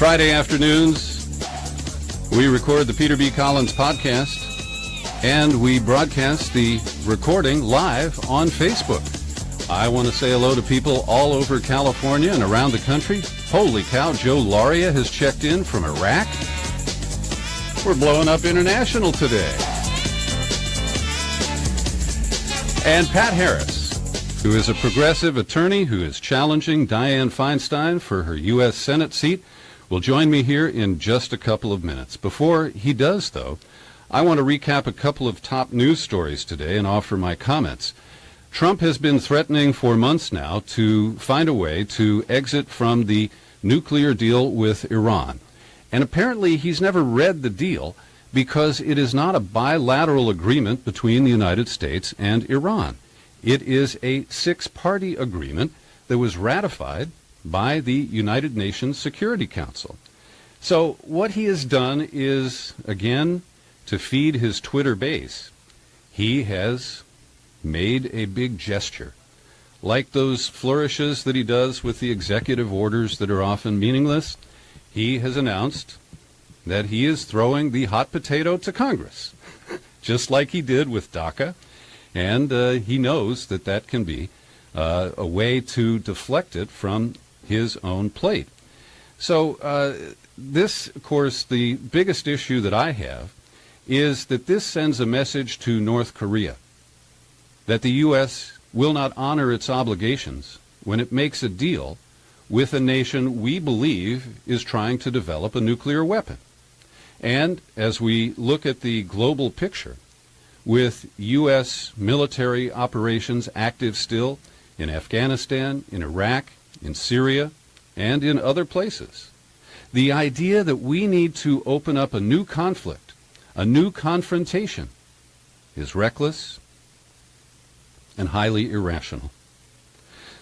Friday afternoons, we record the Peter B. Collins podcast, and we broadcast the recording live on Facebook. I want to say hello to people all over California and around the country. Holy cow, Joe Lauria has checked in from Iraq. We're blowing up international today. And Pat Harris, who is a progressive attorney who is challenging Dianne Feinstein for her U.S. Senate seat, will join me here in just a couple of minutes. Before he does, though, I want to recap a couple of top news stories today and offer my comments. Trump has been threatening for months now to find a way to exit from the nuclear deal with Iran. And apparently he's never read the deal because it is not a bilateral agreement between the United States and Iran. It is a six-party agreement that was ratified by the United Nations Security Council. So what he has done is, again, to feed his Twitter base, he has made a big gesture, like those flourishes that he does with the executive orders that are often meaningless. He has announced that he is throwing the hot potato to Congress, just like he did with DACA, and he knows that that can be a way to deflect it from his own plate. So this, of course, the biggest issue that I have is that this sends a message to North Korea that the U.S. will not honor its obligations when it makes a deal with a nation we believe is trying to develop a nuclear weapon. And as we look at the global picture, with U.S. military operations active still in Afghanistan, in Iraq, in Syria, and in other places, the idea that we need to open up a new conflict, a new confrontation, is reckless and highly irrational.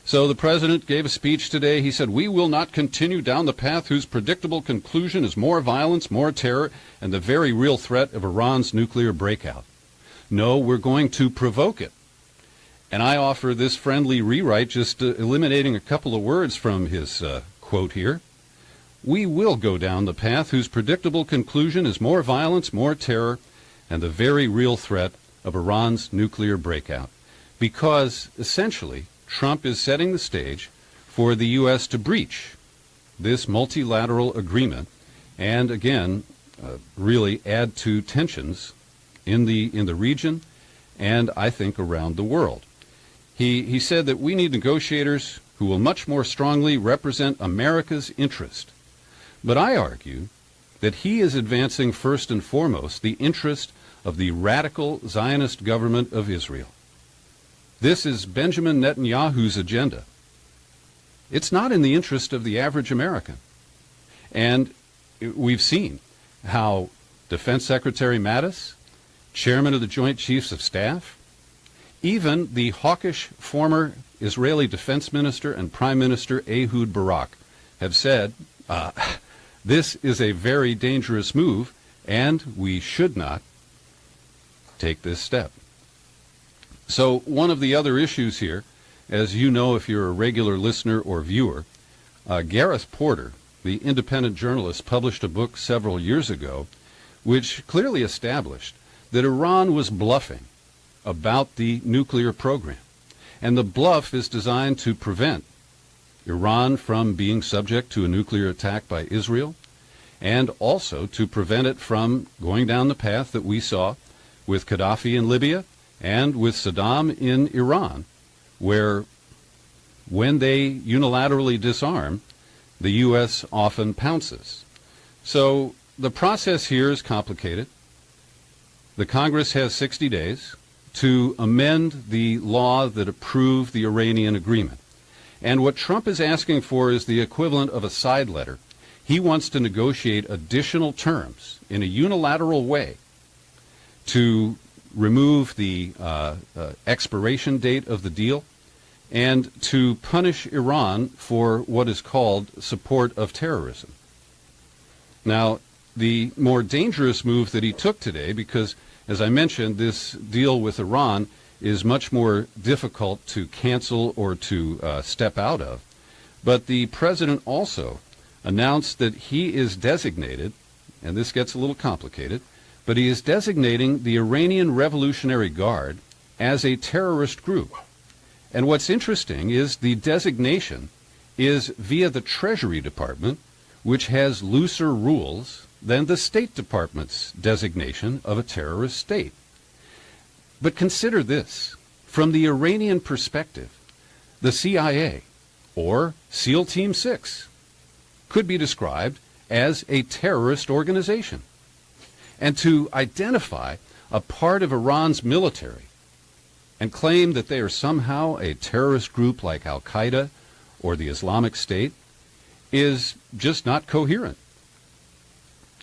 So the president gave a speech today. He said, "We will not continue down the path whose predictable conclusion is more violence, more terror, and the very real threat of Iran's nuclear breakout. No, we're going to provoke it." And I offer this friendly rewrite, just eliminating a couple of words from his quote here. "We will go down the path whose predictable conclusion is more violence, more terror, and the very real threat of Iran's nuclear breakout." Because, essentially, Trump is setting the stage for the U.S. to breach this multilateral agreement and, again, really add to tensions in the region and, I think, around the world. He said that we need negotiators who will much more strongly represent America's interest. But I argue that he is advancing first and foremost the interest of the radical Zionist government of Israel. This is Benjamin Netanyahu's agenda. It's not in the interest of the average American. And we've seen how Defense Secretary Mattis, Chairman of the Joint Chiefs of Staff, even the hawkish former Israeli Defense Minister and Prime Minister Ehud Barak have said, this is a very dangerous move, and we should not take this step. So one of the other issues here, as you know if you're a regular listener or viewer, Gareth Porter, the independent journalist, published a book several years ago which clearly established that Iran was bluffing about the nuclear program. And the bluff is designed to prevent Iran from being subject to a nuclear attack by Israel, and also to prevent it from going down the path that we saw with Gaddafi in Libya and with Saddam in Iran, where when they unilaterally disarm, the U.S. often pounces. So the process here is complicated. The Congress has 60 days to amend the law that approved the Iranian agreement. And what Trump is asking for is the equivalent of a side letter. He wants to negotiate additional terms in a unilateral way to remove the expiration date of the deal and to punish Iran for what is called support of terrorism. Now, the more dangerous move that he took today, because, as I mentioned, this deal with Iran is much more difficult to cancel or to step out of, but the president also announced that he is designated, and this gets a little complicated, but he is designating the Iranian Revolutionary Guard as a terrorist group. And what's interesting is the designation is via the Treasury Department, which has looser rules than the State Department's designation of a terrorist state. But consider this. From the Iranian perspective, the CIA, or SEAL Team 6, could be described as a terrorist organization. And to identify a part of Iran's military and claim that they are somehow a terrorist group like Al-Qaeda or the Islamic State is just not coherent.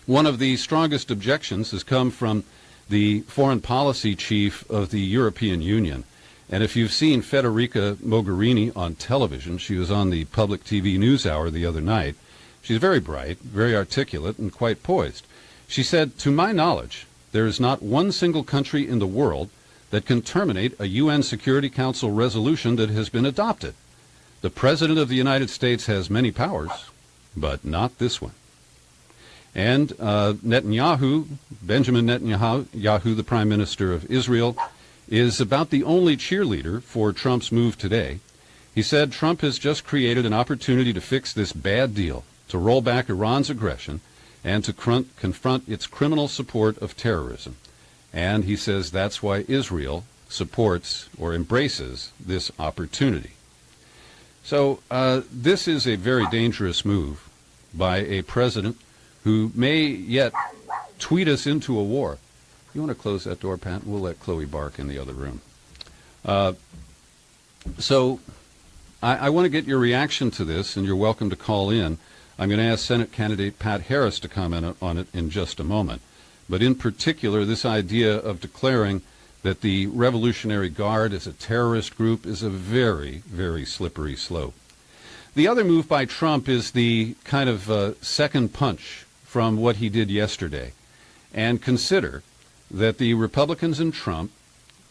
One of the strongest objections has come from the foreign policy chief of the European Union. And if you've seen Federica Mogherini on television, she was on the public TV news hour the other night. She's very bright, very articulate, and quite poised. She said, "To my knowledge, there is not one single country in the world that can terminate a UN Security Council resolution that has been adopted. The President of the United States has many powers, but not this one." And Netanyahu, Benjamin Netanyahu, the Prime Minister of Israel, is about the only cheerleader for Trump's move today. He said Trump has just created an opportunity to fix this bad deal, to roll back Iran's aggression, and to confront its criminal support of terrorism. And he says that's why Israel supports or embraces this opportunity. So this is a very dangerous move by a president who may yet tweet us into a war. You want to close that door, Pat? We'll let Chloe bark in the other room. So I want to get your reaction to this, and you're welcome to call in. I'm going to ask Senate candidate Pat Harris to comment on it in just a moment. But in particular, this idea of declaring that the Revolutionary Guard is a terrorist group is a very, very slippery slope. The other move by Trump is the kind of second punch from what he did yesterday. And consider that the Republicans and Trump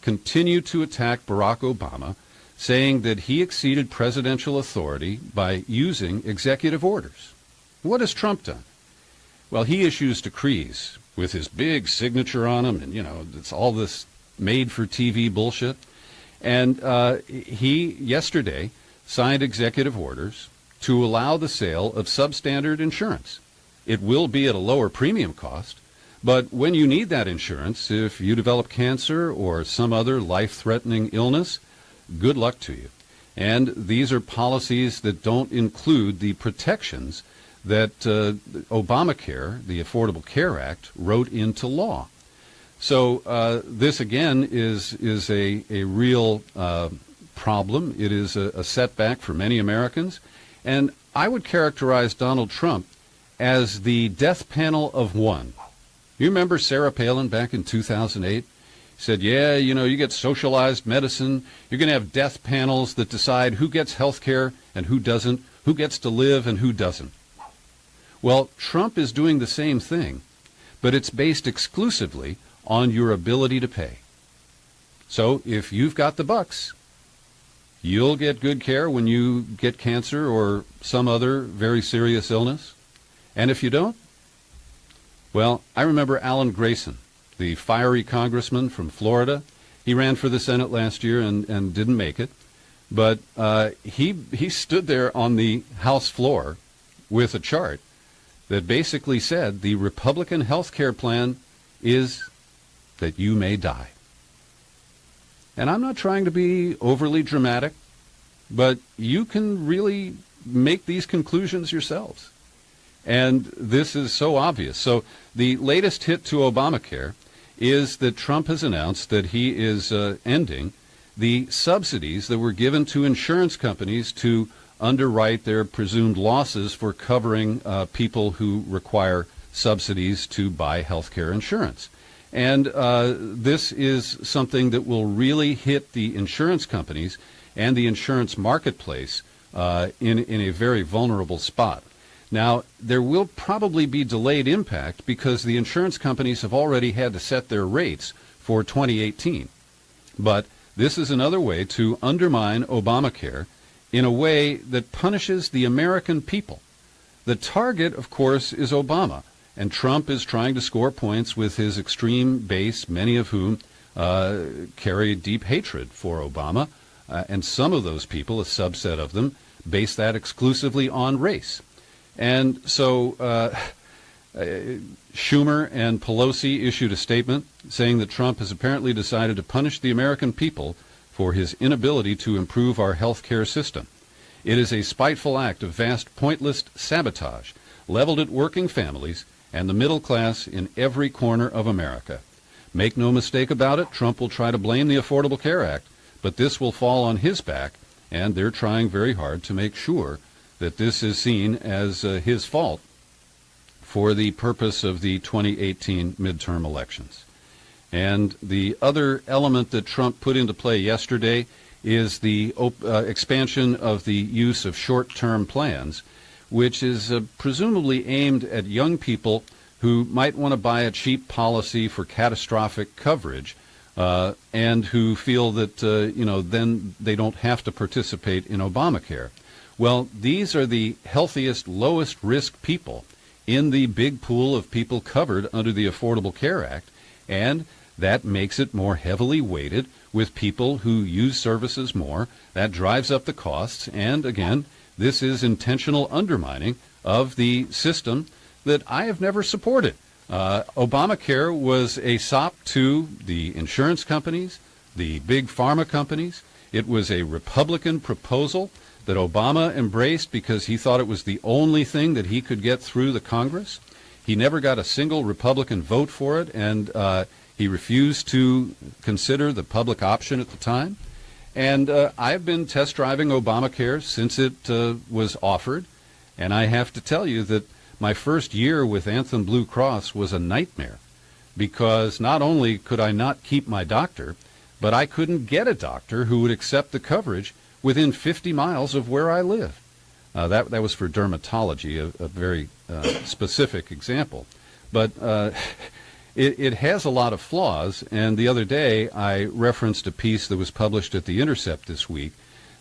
continue to attack Barack Obama, saying that he exceeded presidential authority by using executive orders. What has Trump done? Well, he issues decrees with his big signature on them, and, it's all this made-for-TV bullshit. And he, yesterday, signed executive orders to allow the sale of substandard insurance. It will be at a lower premium cost, but when you need that insurance, if you develop cancer or some other life-threatening illness, good luck to you. And these are policies that don't include the protections that Obamacare, the Affordable Care Act, wrote into law. So this, again, is a real problem. It is a setback for many Americans. And I would characterize Donald Trump as the death panel of one. You remember Sarah Palin back in 2008? Said, yeah, you get socialized medicine. You're going to have death panels that decide who gets health care and who doesn't, who gets to live and who doesn't. Well, Trump is doing the same thing, but it's based exclusively on your ability to pay. So if you've got the bucks, you'll get good care when you get cancer or some other very serious illness. And if you don't, well, I remember Alan Grayson, the fiery congressman from Florida. He ran for the Senate last year and didn't make it. But he stood there on the House floor with a chart that basically said the Republican health care plan is that you may die. And I'm not trying to be overly dramatic, but you can really make these conclusions yourselves. And this is so obvious. So the latest hit to Obamacare is that Trump has announced that he is ending the subsidies that were given to insurance companies to underwrite their presumed losses for covering people who require subsidies to buy health care insurance. And this is something that will really hit the insurance companies and the insurance marketplace in a very vulnerable spot. Now, there will probably be delayed impact because the insurance companies have already had to set their rates for 2018. But this is another way to undermine Obamacare in a way that punishes the American people. The target, of course, is Obama, and Trump is trying to score points with his extreme base, many of whom carry deep hatred for Obama, and some of those people, a subset of them, base that exclusively on race. And so Schumer and Pelosi issued a statement saying that Trump has apparently decided to punish the American people for his inability to improve our health care system. It is a spiteful act of vast, pointless sabotage leveled at working families and the middle class in every corner of America. Make no mistake about it, Trump will try to blame the Affordable Care Act, but this will fall on his back, and they're trying very hard to make sure that this is seen as his fault for the purpose of the 2018 midterm elections. And the other element that Trump put into play yesterday is the expansion of the use of short-term plans, which is presumably aimed at young people who might want to buy a cheap policy for catastrophic coverage and who feel that, then they don't have to participate in Obamacare. Well, these are the healthiest, lowest risk people in the big pool of people covered under the Affordable Care Act, and that makes it more heavily weighted with people who use services more. That drives up the costs, and again, this is intentional undermining of the system that I have never supported. Obamacare was a sop to the insurance companies, the big pharma companies. It was a Republican proposal that Obama embraced because he thought it was the only thing that he could get through the Congress. He never got a single Republican vote for it, and he refused to consider the public option at the time. And I've been test driving Obamacare since it was offered, and I have to tell you that my first year with Anthem Blue Cross was a nightmare because not only could I not keep my doctor, but I couldn't get a doctor who would accept the coverage within 50 miles of where I live. That was for dermatology, a very specific example. But it has a lot of flaws, and the other day I referenced a piece that was published at The Intercept this week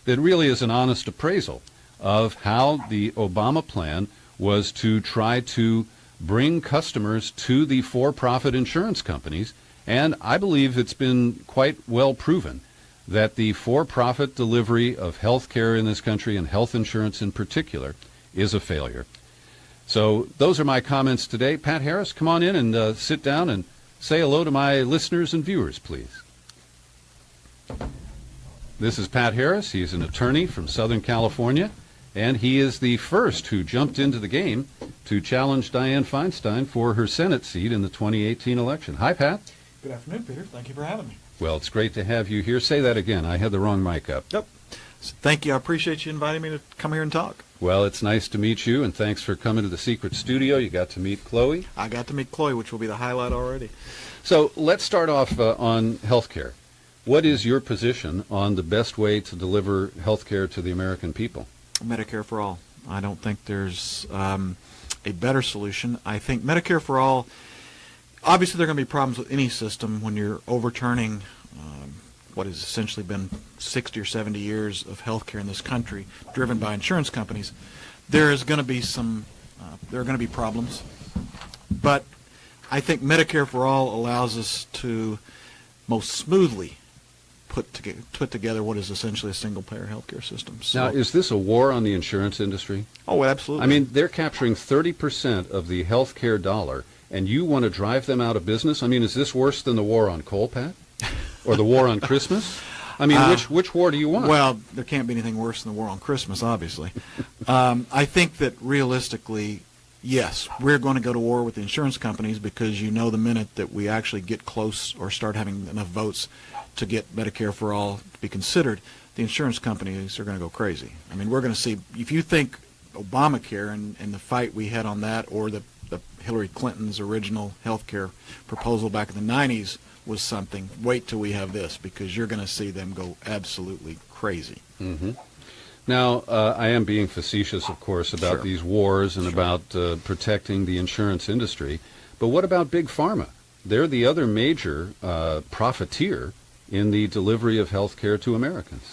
that really is an honest appraisal of how the Obama plan was to try to bring customers to the for-profit insurance companies, and I believe it's been quite well proven that the for-profit delivery of health care in this country, and health insurance in particular, is a failure. So those are my comments today. Pat Harris, come on in and sit down and say hello to my listeners and viewers, please. This is Pat Harris. He's an attorney from Southern California, and he is the first who jumped into the game to challenge Dianne Feinstein for her Senate seat in the 2018 election. Hi, Pat. Good afternoon, Peter. Thank you for having me. Well, it's great to have you here. Say that again. I had the wrong mic up. Yep. So thank you. I appreciate you inviting me to come here and talk. Well, it's nice to meet you, and thanks for coming to the secret studio. You got to meet Chloe. I got to meet Chloe, which will be the highlight already. So let's start off on health care. What is your position on the best way to deliver health care to the American people? Medicare for all. I don't think there's a better solution. I think Medicare for all, obviously there are going to be problems with any system when you're overturning what has essentially been 60 or 70 years of health care in this country, driven by insurance companies. There is going to be there are going to be problems. But I think Medicare for all allows us to most smoothly put together what is essentially a single-payer healthcare system. So, now, is this a war on the insurance industry? Oh, absolutely. I mean, they're capturing 30% of the healthcare dollar, and you want to drive them out of business? I mean, is this worse than the war on coal, Pat? Or the war on Christmas? I mean, which war do you want? Well, there can't be anything worse than the war on Christmas, obviously. I think that realistically, yes, we're going to go to war with the insurance companies because you know the minute that we actually get close or start having enough votes to get Medicare for all to be considered, the insurance companies are going to go crazy. I mean, we're going to see, if you think Obamacare and the fight we had on that, or the Hillary Clinton's original health care proposal back in the 90s was something, wait till we have this, because you're going to see them go absolutely crazy. Mm-hmm. Now, I am being facetious, of course, about Sure. these wars and Sure. about protecting the insurance industry. But what about Big Pharma? They're the other major profiteer in the delivery of health care to Americans.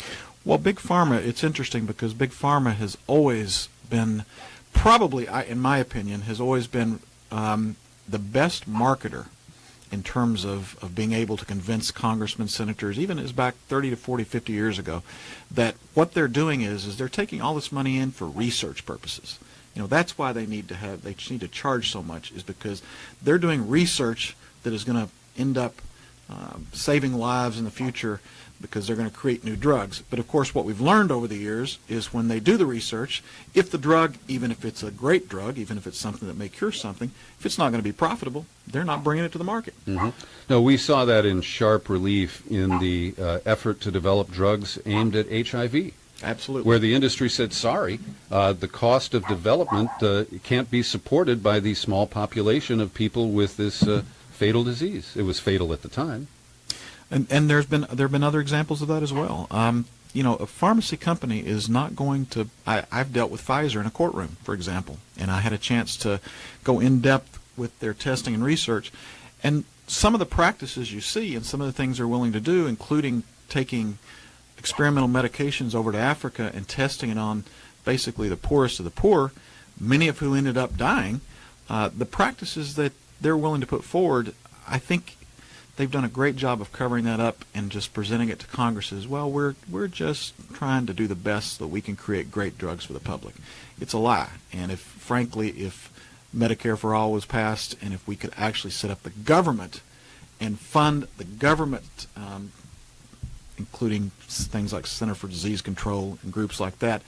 Well, Big Pharma, it's interesting because Big Pharma has always been probably, in my opinion, has always been the best marketer in terms of being able to convince congressmen, senators, even as back 30 to 40, 50 years ago, that what they're doing is they're taking all this money in for research purposes. That's why they need to charge so much, is because they're doing research that is going to end up saving lives in the future, because they're going to create new drugs. But of course, what we've learned over the years is when they do the research, if the drug, even if it's a great drug, even if it's something that may cure something, if it's not going to be profitable, they're not bringing it to the market. Mm-hmm. No, we saw that in sharp relief in the effort to develop drugs aimed at HIV. Absolutely. Where the industry said, sorry, the cost of development can't be supported by the small population of people with this fatal disease. It was fatal at the time. And there have been other examples of that as well. A pharmacy company is not going to. I've dealt with Pfizer in a courtroom, for example, and I had a chance to go in depth with their testing and research. And some of the practices you see, and some of the things they're willing to do, including taking experimental medications over to Africa and testing it on basically the poorest of the poor, many of who ended up dying. The practices that they're willing to put forward, I think they've done a great job of covering that up and just presenting it to Congress as, well, we're just trying to do the best so that we can create great drugs for the public. It's a lie. And if Medicare for All was passed, and if we could actually set up the government and fund the government, including things like Center for Disease Control and groups like that,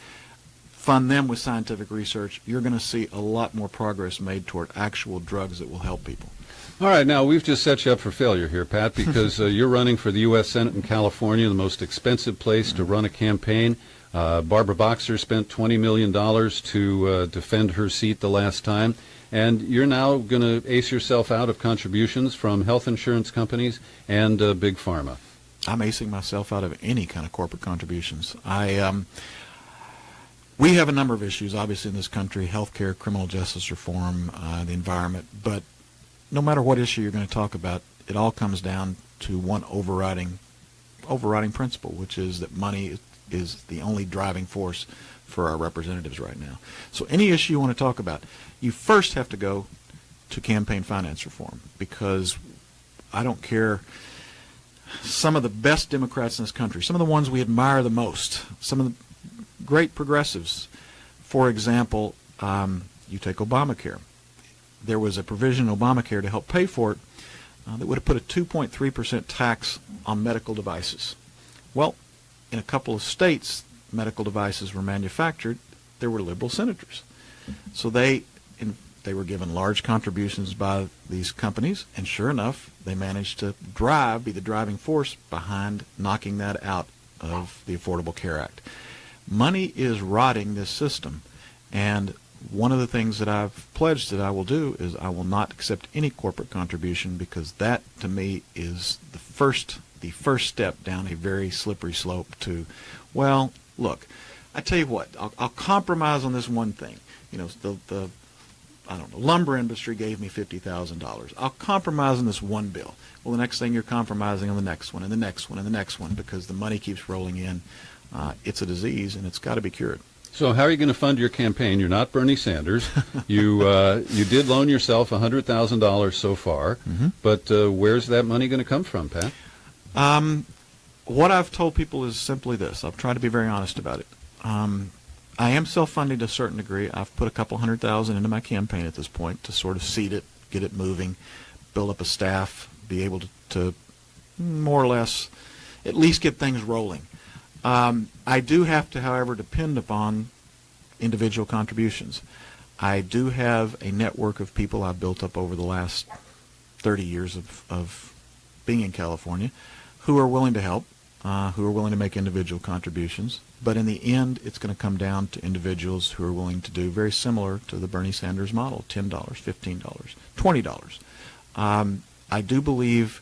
fund them with scientific research, you're going to see a lot more progress made toward actual drugs that will help people. All right, now we've just set you up for failure here, Pat, because you're running for the U.S. Senate in California, the most expensive place to run a campaign. Barbara Boxer spent $20 million to defend her seat the last time, and you're now going to ace yourself out of contributions from health insurance companies and Big Pharma. I'm acing myself out of any kind of corporate contributions. We have a number of issues, obviously, in this country: healthcare, criminal justice reform, the environment, but no matter what issue you're going to talk about, it all comes down to one overriding principle, which is that money is the only driving force for our representatives right now. So any issue you want to talk about, you first have to go to campaign finance reform, because I don't care, some of the best Democrats in this country, some of the ones we admire the most, some of the great progressives, for example, you take Obamacare. There was a provision in Obamacare to help pay for it that would have put a 2.3% tax on medical devices. Well, in a couple of states, medical devices were manufactured. There were liberal senators. So they were given large contributions by these companies, and sure enough, they managed to be the driving force behind knocking that out of the Affordable Care Act. Money is rotting this system, and one of the things that I've pledged that I will do is I will not accept any corporate contribution, because that, to me, is the first step down a very slippery slope to, well, look, I tell you what, I'll compromise on this one thing. The lumber industry gave me $50,000. I'll compromise on this one bill. Well, the next thing you're compromising on the next one and the next one and the next one, because the money keeps rolling in. It's a disease, and it's got to be cured. So how are you going to fund your campaign? You're not Bernie Sanders. You did loan yourself $100,000 so far, but where's that money going to come from, Pat? What I've told people is simply this. I've tried to be very honest about it. I am self-funding to a certain degree. I've put a couple $100,000 into my campaign at this point to sort of seed it, get it moving, build up a staff, be able to more or less at least get things rolling. I do have to, however, depend upon individual contributions. I do have a network of people I've built up over the last 30 years of being in California who are willing to help, who are willing to make individual contributions. But in the end, it's going to come down to individuals who are willing to do very similar to the Bernie Sanders model, $10, $15, $20. I do believe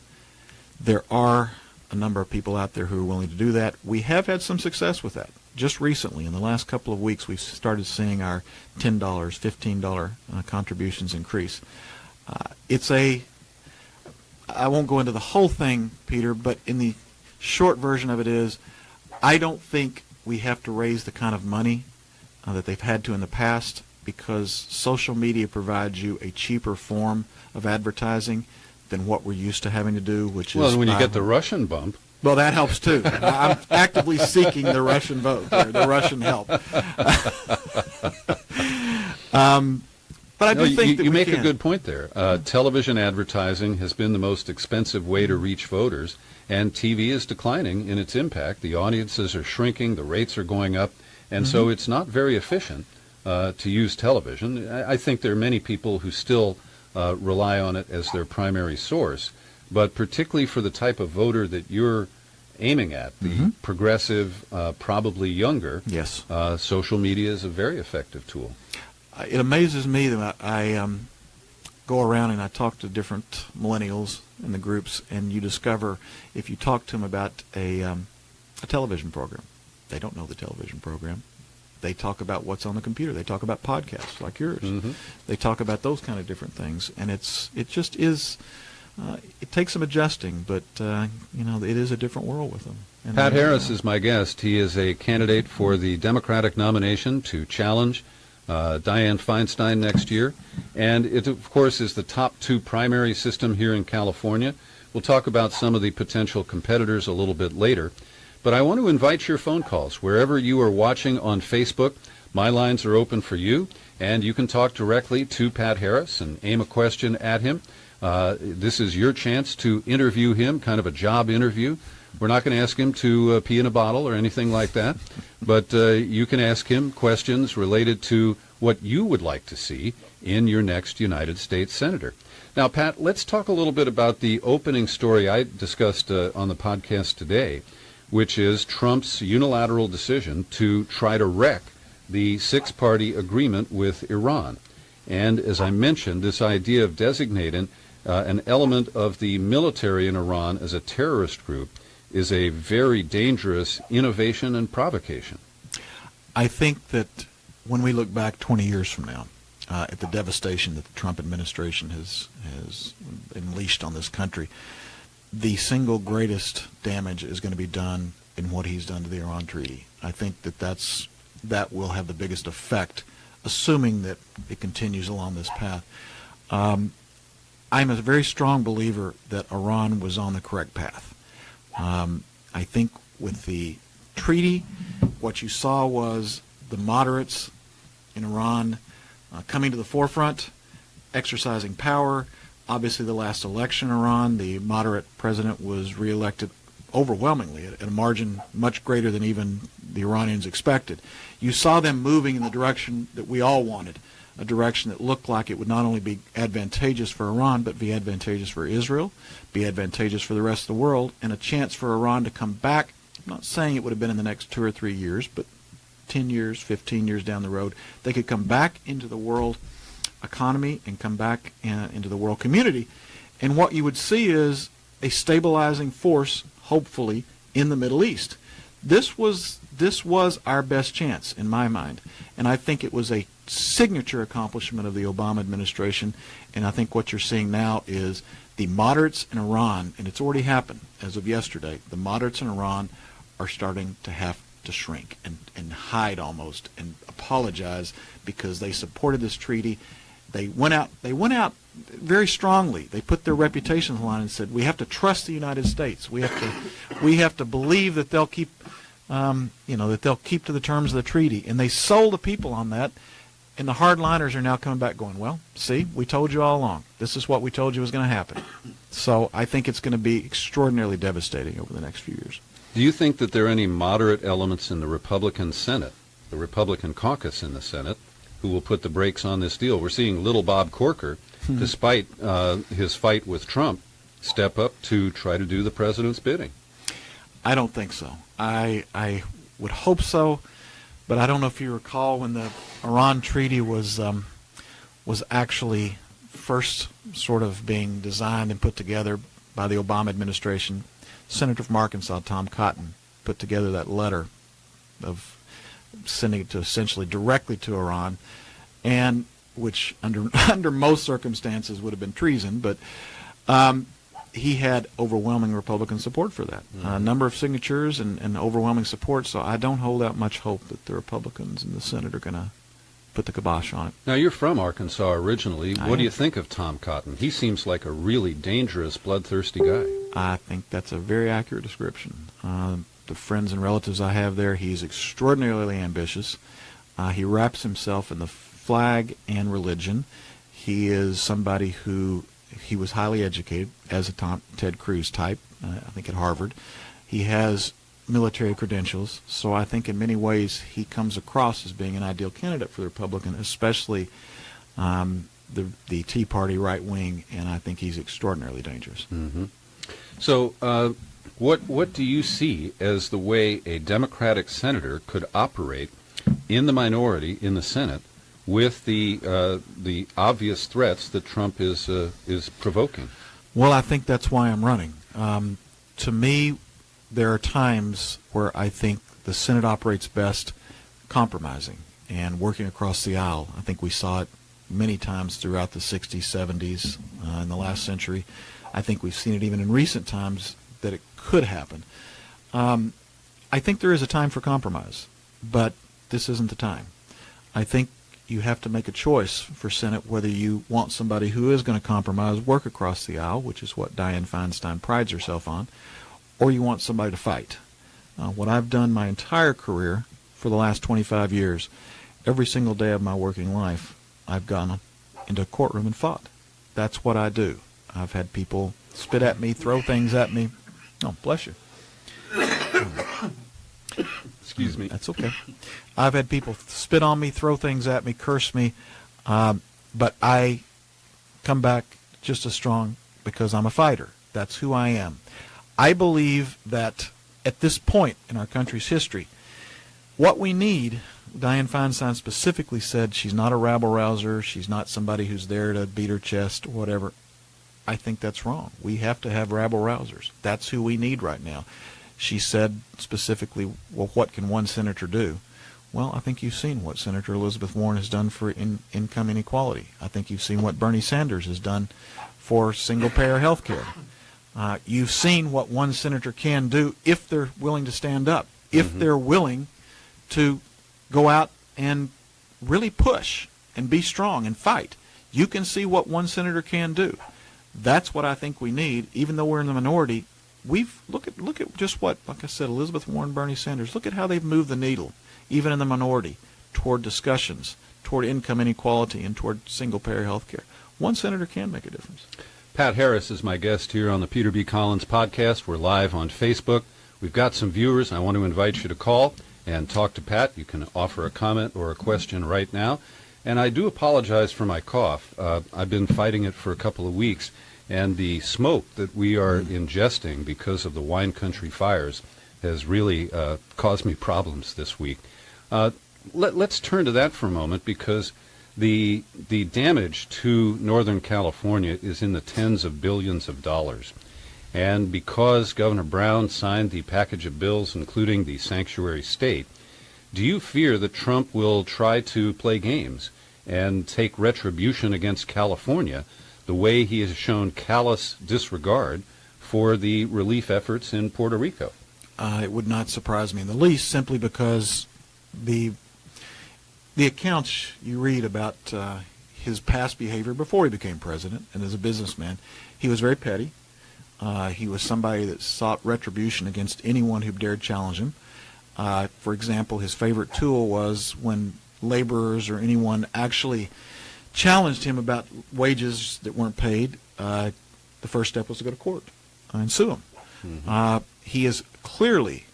there are a number of people out there who are willing to do that. We have had some success with that. Just recently, in the last couple of weeks, we've started seeing our $10, $15 contributions increase. I won't go into the whole thing, Peter, but in the short version of it is, I don't think we have to raise the kind of money that they've had to in the past, because social media provides you a cheaper form of advertising than what we're used to having to do, which is... Well, when you get the Russian bump... Well, that helps too. I'm actively seeking the Russian vote, or the Russian help. But I do think that you make can. a good point there. Television advertising has been the most expensive way to reach voters, and TV is declining in its impact. The audiences are shrinking, the rates are going up, and so it's not very efficient to use television. I think there are many people who still rely on it as their primary source, but particularly for the type of voter that you're aiming at, the progressive, probably younger, yes, social media is a very effective tool. It amazes me that I go around and I talk to different millennials in the groups, and you discover if you talk to them about a television program, they don't know the television program. They talk about what's on the computer. They talk about podcasts like yours. They talk about those kind of different things, and it just is. It takes some adjusting, but it is a different world with them. And Pat Harris is my guest. He is a candidate for the Democratic nomination to challenge Dianne Feinstein next year, and it, of course, is the top 2 primary system here in California. We'll talk about some of the potential competitors a little bit later, but I want to invite your phone calls. Wherever you are watching on Facebook, my lines are open for you, and you can talk directly to Pat Harris and aim a question at him. This is your chance to interview him, kind of a job interview. We're not going to ask him to pee in a bottle or anything like that, but you can ask him questions related to what you would like to see in your next United States Senator. Now, Pat, let's talk a little bit about the opening story I discussed on the podcast today, which is Trump's unilateral decision to try to wreck the 6-party agreement with Iran. And as I mentioned, this idea of designating an element of the military in Iran as a terrorist group is a very dangerous innovation and provocation. I think that when we look back 20 years from now at the devastation that the Trump administration has unleashed on this country, the single greatest damage is going to be done in what he's done to the Iran treaty. I think that will have the biggest effect, assuming that it continues along this path. I'm a very strong believer that Iran was on the correct path. I think with the treaty, what you saw was the moderates in Iran coming to the forefront, exercising power. Obviously, the last election in Iran, the moderate president was reelected overwhelmingly at a margin much greater than even the Iranians expected. You saw them moving in the direction that we all wanted, a direction that looked like it would not only be advantageous for Iran, but be advantageous for Israel, be advantageous for the rest of the world, and a chance for Iran to come back. I'm not saying it would have been in the next 2 or 3 years, but 10 years, 15 years down the road, they could come back into the world economy and come back into the world community. And what you would see is a stabilizing force, hopefully, in the Middle East. This was our best chance, in my mind. And I think it was a signature accomplishment of the Obama administration. And I think what you're seeing now is the moderates in Iran, and it's already happened as of yesterday, the moderates in Iran are starting to have to shrink and hide almost and apologize because they supported this treaty. They went out very strongly. They put their reputation on the line and said, we have to trust the United States. We have to believe that they'll keep that they'll keep to the terms of the treaty. And they sold the people on that. And the hardliners are now coming back going, well, see, we told you all along. This is what we told you was going to happen. So I think it's going to be extraordinarily devastating over the next few years. Do you think that there are any moderate elements in the Republican Senate, the Republican caucus in the Senate, who will put the brakes on this deal? We're seeing little Bob Corker, despite his fight with Trump, step up to try to do the president's bidding. I don't think so. I would hope so, but I don't know if you recall when the Iran treaty was actually first sort of being designed and put together by the Obama administration. Senator from Arkansas, Tom Cotton, put together that letter of sending it to essentially directly to Iran, and which under most circumstances would have been treason, but he had overwhelming Republican support for that. A number of signatures and overwhelming support, so I don't hold out much hope that the Republicans in the Senate are going to put the kibosh on it. Now, you're from Arkansas originally. I What do am. you think of Tom Cotton? He seems like a really dangerous, bloodthirsty guy. I think that's a very accurate description. The friends and relatives I have there, he's extraordinarily ambitious. He wraps himself in the flag and religion. He is somebody he was highly educated as a Ted Cruz type, I think at Harvard. He has military credentials, so I think in many ways he comes across as being an ideal candidate for the Republican, especially the Tea Party right wing, and I think he's extraordinarily dangerous. Mm-hmm. So what do you see as the way a Democratic senator could operate in the minority in the Senate with the obvious threats that Trump is provoking? Well, I think that's why I'm running. To me, there are times where I think the Senate operates best compromising and working across the aisle. I think we saw it many times throughout the 60s, 70s, in the last century. I think we've seen it even in recent times that it could happen. I think there is a time for compromise, but this isn't the time. I think you have to make a choice for Senate whether you want somebody who is going to compromise, work across the aisle, which is what Dianne Feinstein prides herself on, or you want somebody to fight. What I've done my entire career for the last 25 years, every single day of my working life, I've gone into a courtroom and fought. That's what I do. I've had people spit at me, throw things at me. Oh, bless you. Excuse me. That's okay. I've had people spit on me, throw things at me, curse me, but I come back just as strong because I'm a fighter. That's who I am. I believe that at this point in our country's history, what we need, Dianne Feinstein specifically said she's not a rabble-rouser, she's not somebody who's there to beat her chest or whatever. I think that's wrong. We have to have rabble-rousers. That's who we need right now. She said specifically, well, what can one senator do? Well, I think you've seen what Senator Elizabeth Warren has done for income inequality. I think you've seen what Bernie Sanders has done for single-payer health care. You've seen what one senator can do if they're willing to stand up, if they're willing to go out and really push and be strong and fight. You can see what one senator can do. That's what I think we need, even though we're in the minority. Look at just what, like I said, Elizabeth Warren, Bernie Sanders, look at how they've moved the needle, even in the minority, toward discussions, toward income inequality, and toward single-payer health care. One senator can make a difference. Pat Harris is my guest here on the Peter B. Collins podcast. We're live on Facebook. We've got some viewers. I want to invite you to call and talk to Pat. You can offer a comment or a question right now. And I do apologize for my cough. I've been fighting it for a couple of weeks, and the smoke that we are ingesting because of the wine country fires has really caused me problems this week. Let's turn to that for a moment, because the damage to Northern California is in the tens of billions of dollars. And because Governor Brown signed the package of bills, including the sanctuary state, do you fear that Trump will try to play games and take retribution against California the way he has shown callous disregard for the relief efforts in Puerto Rico? It would not surprise me in the least, simply because the accounts you read about his past behavior before he became president and as a businessman, he was very petty. He was somebody that sought retribution against anyone who dared challenge him. For example, his favorite tool was when laborers or anyone actually challenged him about wages that weren't paid, the first step was to go to court and sue him. Mm-hmm. He is clearly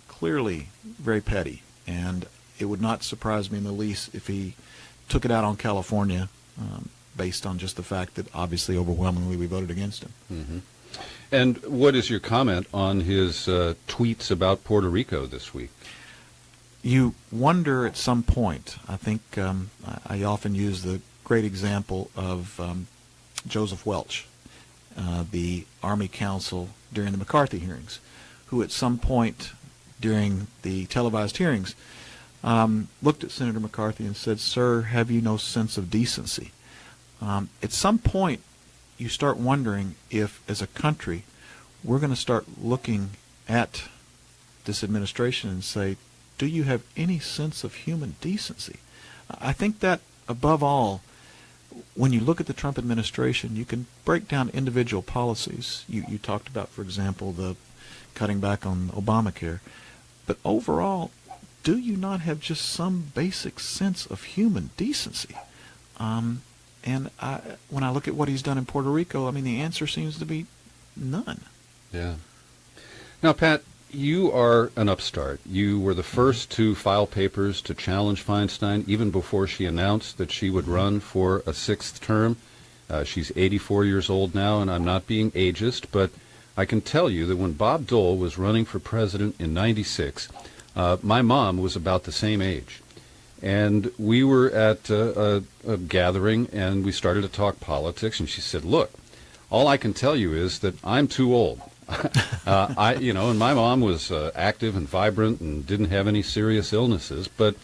very petty, and it would not surprise me in the least if he took it out on California, based on just the fact that obviously overwhelmingly we voted against him. Mm-hmm. And what is your comment on his tweets about Puerto Rico this week? You wonder at some point. I think I often use the great example of Joseph Welch, the Army counsel during the McCarthy hearings, who at some point during the televised hearings looked at Senator McCarthy and said, "Sir, have you no sense of decency?" At some point, you start wondering if, as a country, we're going to start looking at this administration and say, do you have any sense of human decency? I think that above all, when you look at the Trump administration, you can break down individual policies. You talked about, for example, the cutting back on Obamacare. But overall, do you not have just some basic sense of human decency? When I look at what he's done in Puerto Rico, I mean, the answer seems to be none. Yeah. Now, Pat, you are an upstart. You were the first to file papers to challenge Feinstein even before she announced that she would run for a sixth term. She's 84 years old now, and I'm not being ageist, but I can tell you that when Bob Dole was running for president in '96, my mom was about the same age. And we were at a gathering, and we started to talk politics, and she said, look, all I can tell you is that I'm too old. And my mom was active and vibrant and didn't have any serious illnesses. But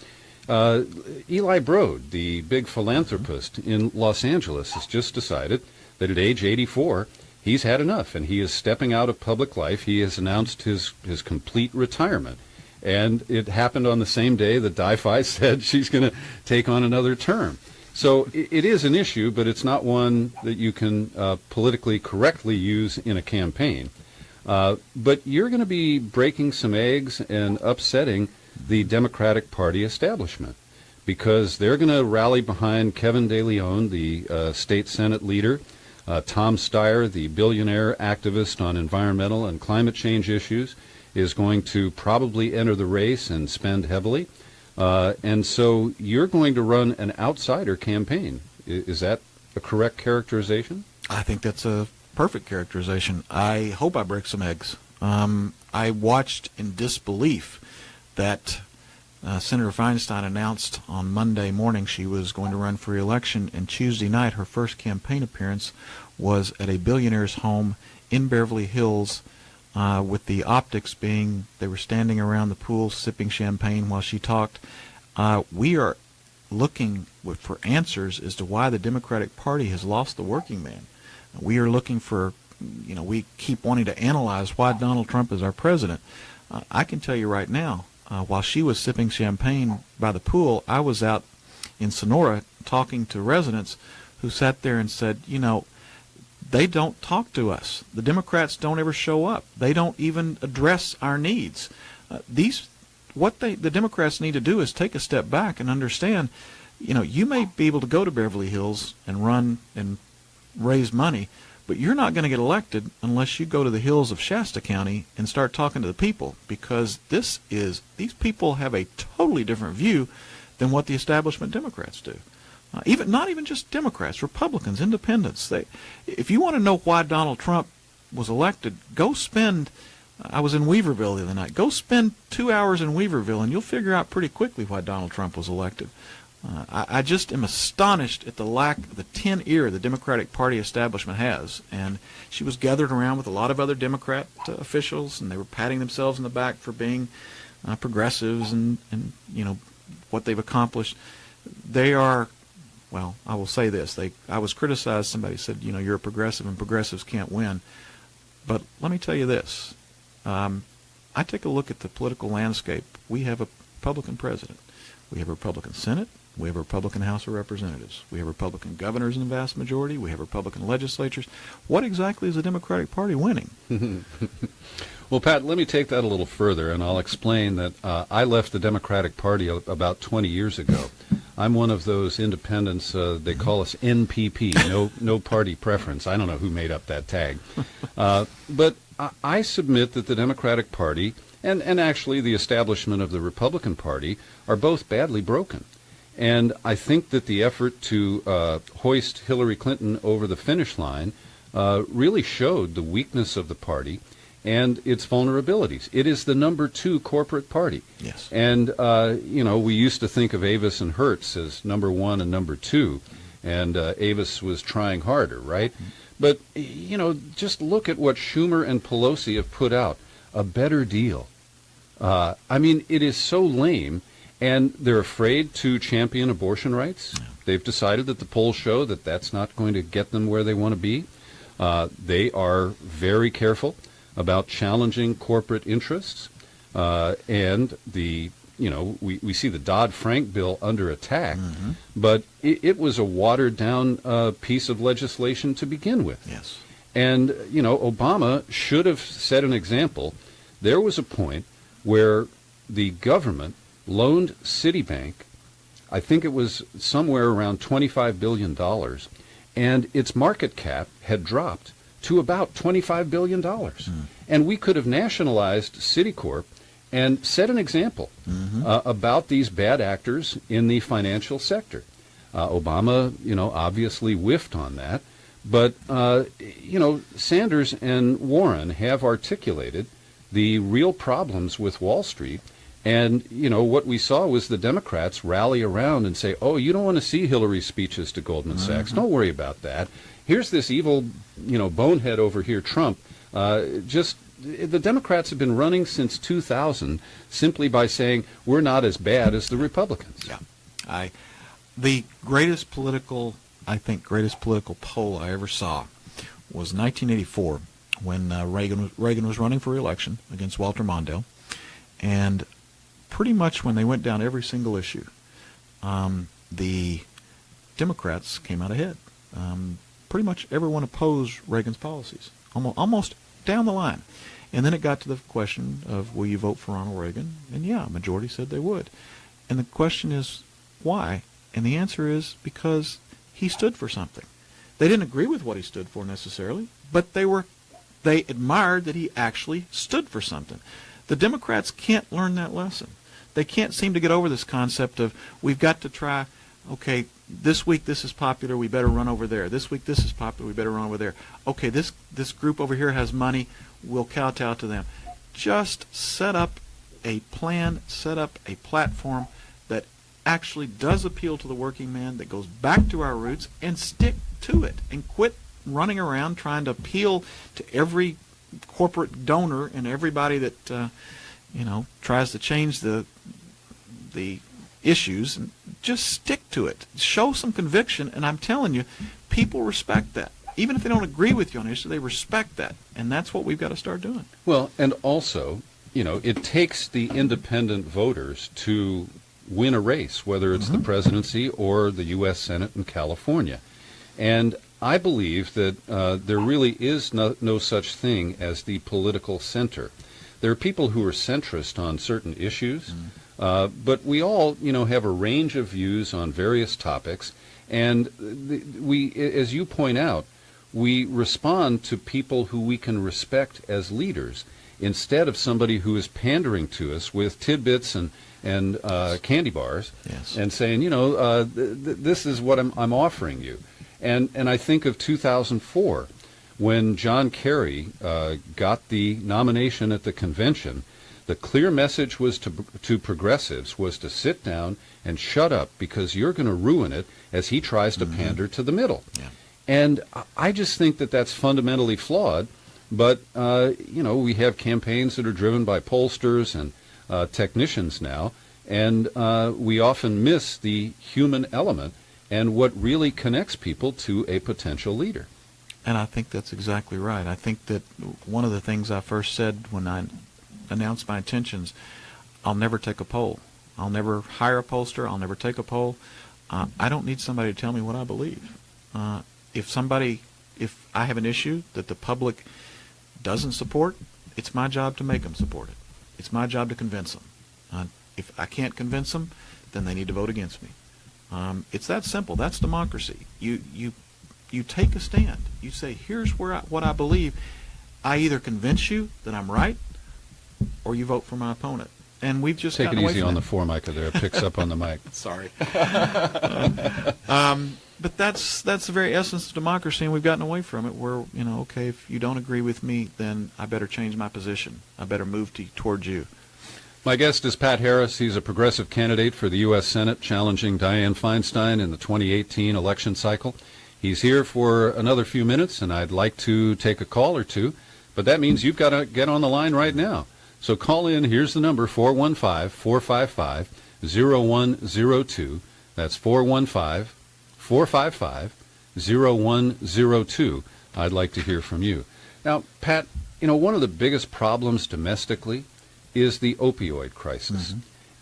Eli Broad, the big philanthropist in Los Angeles, has just decided that at age 84, he's had enough, and he is stepping out of public life. He has announced his complete retirement. And it happened on the same day that Di-Fi said she's going to take on another term. So it is an issue, but it's not one that you can politically correctly use in a campaign. But you're going to be breaking some eggs and upsetting the Democratic Party establishment, because they're going to rally behind Kevin De Leon, the state Senate leader, Tom Steyer, the billionaire activist on environmental and climate change issues, is going to probably enter the race and spend heavily. And so you're going to run an outsider campaign. Is that a correct characterization? I think that's a perfect characterization. I hope I break some eggs. I watched in disbelief that Senator Feinstein announced on Monday morning she was going to run for re-election, and Tuesday night her first campaign appearance was at a billionaire's home in Beverly Hills, with the optics being they were standing around the pool sipping champagne while she talked. We are looking for answers as to why the Democratic Party has lost the working man. We are looking for, we keep wanting to analyze why Donald Trump is our president. I can tell you right now, while she was sipping champagne by the pool, I was out in Sonora talking to residents who sat there and said, they don't talk to us. The Democrats don't ever show up. They don't even address our needs. What the Democrats need to do is take a step back and understand, you may be able to go to Beverly Hills and run and raise money, but you're not going to get elected unless you go to the hills of Shasta County and start talking to the people, because these people have a totally different view than what the establishment Democrats do. Not even just Democrats, Republicans, Independents. If you want to know why Donald Trump was elected, go spend. I was in Weaverville the other night. Go spend 2 hours in Weaverville, and you'll figure out pretty quickly why Donald Trump was elected. I just am astonished at the lack of the tin ear the Democratic Party establishment has. And she was gathered around with a lot of other Democrat officials, and they were patting themselves in the back for being progressives and what they've accomplished. They are. Well, I will say this. I was criticized. Somebody said, you're a progressive and progressives can't win. But let me tell you this. I take a look at the political landscape. We have a Republican president. We have a Republican Senate. We have a Republican House of Representatives. We have Republican governors in the vast majority. We have Republican legislatures. What exactly is the Democratic Party winning? Well, Pat, let me take that a little further, and I'll explain that I left the Democratic Party about 20 years ago. I'm one of those independents, they call us NPP, no party preference. I don't know who made up that tag. But I submit that the Democratic Party and actually the establishment of the Republican Party are both badly broken. And I think that the effort to hoist Hillary Clinton over the finish line really showed the weakness of the party and its vulnerabilities. It is the number 2 corporate party. Yes. And, we used to think of Avis and Hertz as number 1 and number 2, and Avis was trying harder, right? But, just look at what Schumer and Pelosi have put out, a better deal. It is so lame, and they're afraid to champion abortion rights. Yeah. They've decided that the polls show that that's not going to get them where they want to be. They are very careful about challenging corporate interests, and the we see the Dodd-Frank bill under attack, but it was a watered-down piece of legislation to begin with. Yes. And, Obama should have set an example. There was a point where the government loaned Citibank, I think it was somewhere around $25 billion, and its market cap had dropped to about $25 billion. And we could have nationalized Citicorp and set an example about these bad actors in the financial sector. Obama, obviously whiffed on that. But, Sanders and Warren have articulated the real problems with Wall Street. And, what we saw was the Democrats rally around and say, oh, you don't want to see Hillary's speeches to Goldman Sachs. Don't worry about that. Here's this evil, bonehead over here, Trump. The Democrats have been running since 2000 simply by saying we're not as bad as the Republicans. Yeah. The greatest political poll I ever saw was 1984 when Reagan was running for re-election against Walter Mondale. And pretty much when they went down every single issue, the Democrats came out ahead. Pretty much everyone opposed Reagan's policies, almost down the line. And then it got to the question of, will you vote for Ronald Reagan? And yeah, a majority said they would. And the question is, why? And the answer is because he stood for something. They didn't agree with what he stood for necessarily, but they admired that he actually stood for something. The Democrats can't learn that lesson. They can't seem to get over this concept of, we've got to try, okay, this week this is popular, we better run over there. This week this is popular, we better run over there. Okay, this group over here has money, we'll kowtow to them. Just set up a plan, set up a platform that actually does appeal to the working man, that goes back to our roots, and stick to it, and quit running around trying to appeal to every corporate donor and everybody that tries to change the issues. And just stick to it. Show some conviction, and I'm telling you, people respect that. Even if they don't agree with you on an issue, they respect that, and that's what we've got to start doing. Well, and also, it takes the independent voters to win a race, whether it's the presidency or the U.S. Senate in California. And I believe that there really is no such thing as the political center. There are people who are centrist on certain issues, but we all, have a range of views on various topics, and we, as you point out, we respond to people who we can respect as leaders instead of somebody who is pandering to us with tidbits and candy bars, and saying, this is what I'm offering you. And I think of 2004, when John Kerry got the nomination at the convention. The clear message was to progressives was to sit down and shut up, because you're going to ruin it, as he tries to pander to the middle. Yeah. And I just think that that's fundamentally flawed. But, we have campaigns that are driven by pollsters and technicians now, and we often miss the human element and what really connects people to a potential leader. And I think that's exactly right. I think that one of the things I first said when I announced my intentions, I'll never take a poll. I'll never hire a pollster. I'll never take a poll. I don't need somebody to tell me what I believe. If I have an issue that the public doesn't support, it's my job to make them support it. It's my job to convince them. If I can't convince them, then they need to vote against me. It's that simple. That's democracy. You take a stand. You say, here's what I believe. I either convince you that I'm right, or you vote for my opponent. And we've just take it easy on the formica there. It picks up on the mic. Sorry. But that's the very essence of democracy, and we've gotten away from it. Where okay, if you don't agree with me, then I better change my position. I better move towards you. My guest is Pat Harris. He's a progressive candidate for the U.S. Senate, challenging Dianne Feinstein in the 2018 election cycle. He's here for another few minutes, and I'd like to take a call or two, but that means you've got to get on the line right now. So call in. Here's the number, 415-455-0102. That's 415-455-0102. I'd like to hear from you. Now, Pat, one of the biggest problems domestically is the opioid crisis.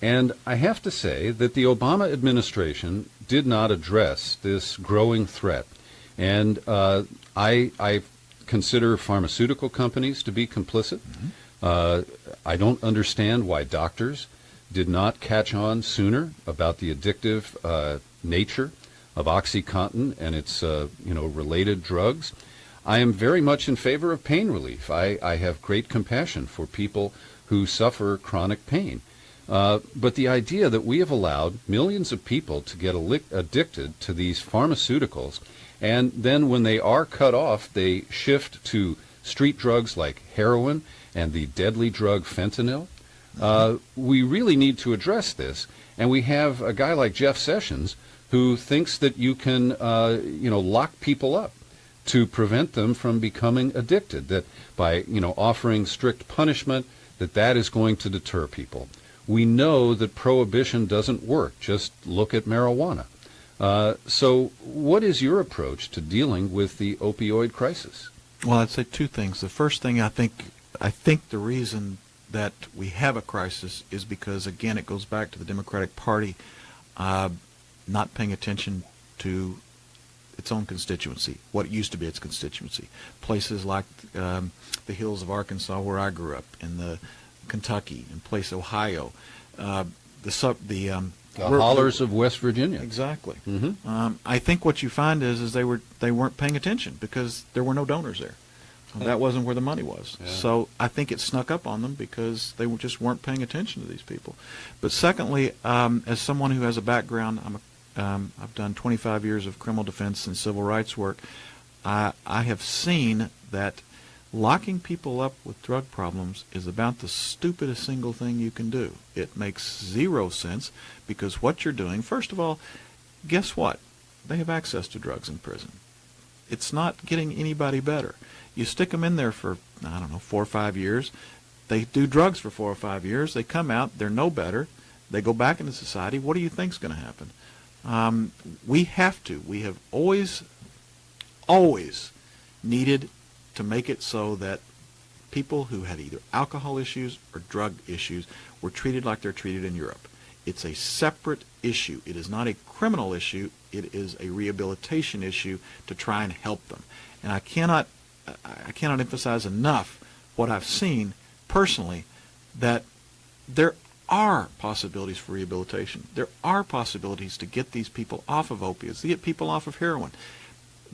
And I have to say that the Obama administration did not address this growing threat. And I consider pharmaceutical companies to be complicit. I don't understand why doctors did not catch on sooner about the addictive nature of OxyContin and its related drugs. I am very much in favor of pain relief. I have great compassion for people who suffer chronic pain. But the idea that we have allowed millions of people to get addicted to these pharmaceuticals, and then when they are cut off, they shift to street drugs like heroin and the deadly drug fentanyl. We really need to address this. And we have a guy like Jeff Sessions who thinks that you can, lock people up to prevent them from becoming addicted, that by, offering strict punishment, that is going to deter people. We know that prohibition doesn't work. Just look at marijuana. So what is your approach to dealing with the opioid crisis? Well, I'd say two things. The first thing, I think the reason that we have a crisis is because, again, it goes back to the Democratic Party not paying attention to its own constituency, what used to be its constituency. Places like the hills of Arkansas, where I grew up, and the Kentucky, and Ohio, the hollers of West Virginia. Exactly. Mm-hmm. I think what you find is they weren't paying attention because there were no donors there. That wasn't where the money was. Yeah. So I think it snuck up on them because they just weren't paying attention to these people. But secondly, as someone who has a background, I've done 25 years of criminal defense and civil rights work. I have seen that locking people up with drug problems is about the stupidest single thing you can do. It makes zero sense because what you're doing, first of all, guess what? They have access to drugs in prison. It's not getting anybody better. You stick them in there for, 4 or 5 years. They do drugs for 4 or 5 years. They come out. They're no better. They go back into society. What do you think's going to happen? We have always needed to make it so that people who had either alcohol issues or drug issues were treated like they're treated in Europe. It's a separate issue. It is not a criminal issue. It is a rehabilitation issue to try and help them. And I cannot emphasize enough what I've seen personally, that there are possibilities for rehabilitation. There are possibilities to get these people off of opiates, to get people off of heroin,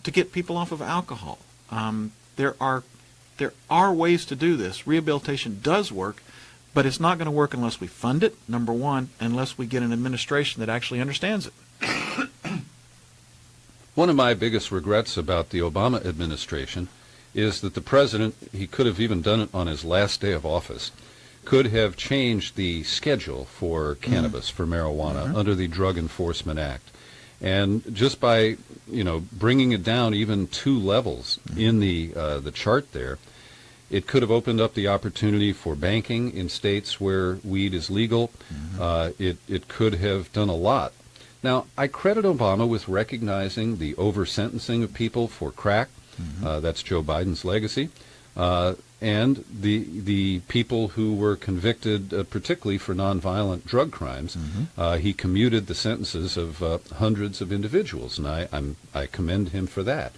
to get people off of alcohol. There are ways to do this. Rehabilitation does work, but it's not going to work unless we fund it, number one, unless we get an administration that actually understands it. One of my biggest regrets about the Obama administration is that the president, he could have even done it on his last day of office, could have changed the schedule for cannabis, for marijuana, under the Drug Enforcement Act. And just by, bringing it down even 2 levels in the chart there, it could have opened up the opportunity for banking in states where weed is legal. It could have done a lot. Now, I credit Obama with recognizing the over-sentencing of people for crack. That's Joe Biden's legacy. And the people who were convicted, particularly for nonviolent drug crimes. He commuted the sentences of hundreds of individuals, and I commend him for that.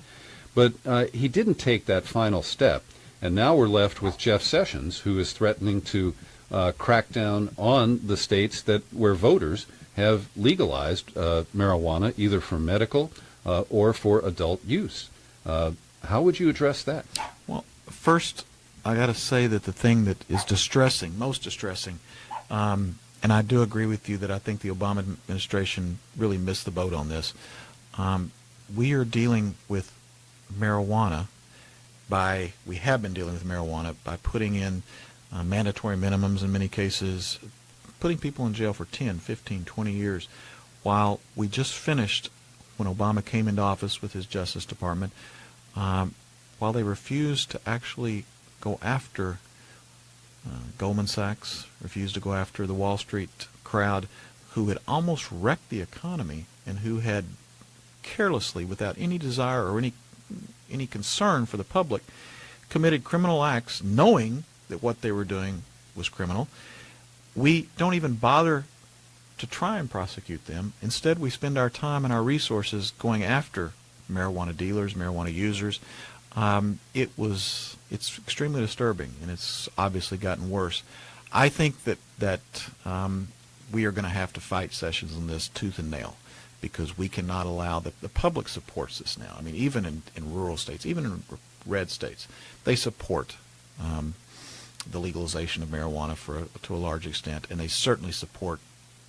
But he didn't take that final step, and now we're left with Jeff Sessions, who is threatening to crack down on the states where voters have legalized marijuana, either for medical or for adult use. How would you address that? Well, first, I got to say that the thing that is distressing, most distressing, and I do agree with you that I think the Obama administration really missed the boat on this. We are dealing with marijuana we have been dealing with marijuana by putting in mandatory minimums in many cases, putting people in jail for 10, 15, 20 years, while we just finished, when Obama came into office with his Justice Department, while they refused to actually go after Goldman Sachs, refused to go after the Wall Street crowd who had almost wrecked the economy and who had carelessly, without any desire or any concern for the public, committed criminal acts knowing that what they were doing was criminal. We don't even bother to try and prosecute them. Instead, we spend our time and our resources going after marijuana dealers, marijuana users. It's extremely disturbing, and it's obviously gotten worse. I think that we are going to have to fight Sessions on this tooth and nail, because we cannot allow the public supports this now. I mean, even in rural states, even in red states, they support the legalization of marijuana to a large extent, and they certainly support